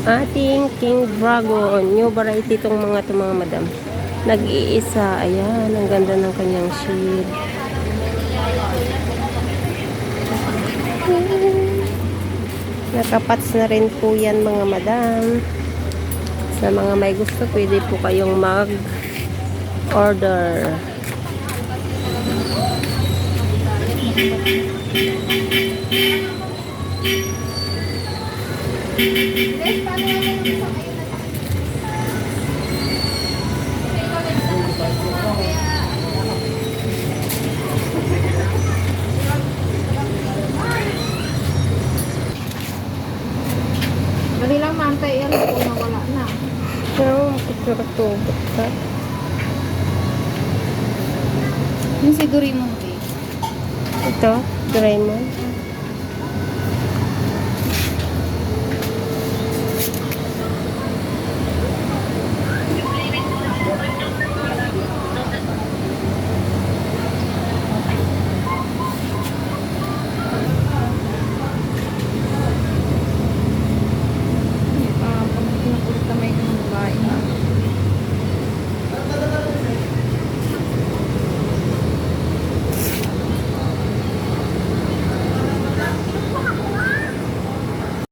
Ating King Dragon. New variety itong mga madam. Nag-iisa. Ayan. Ang ganda ng kanyang shade. Nakapats na rin po yan mga madam. Sa mga may gusto, pwede po kayong mag-order. Dali lang ma'am, tayo yan kung nawala na. Pero, picture to. Yung siguro mo, Ito, Doraemon.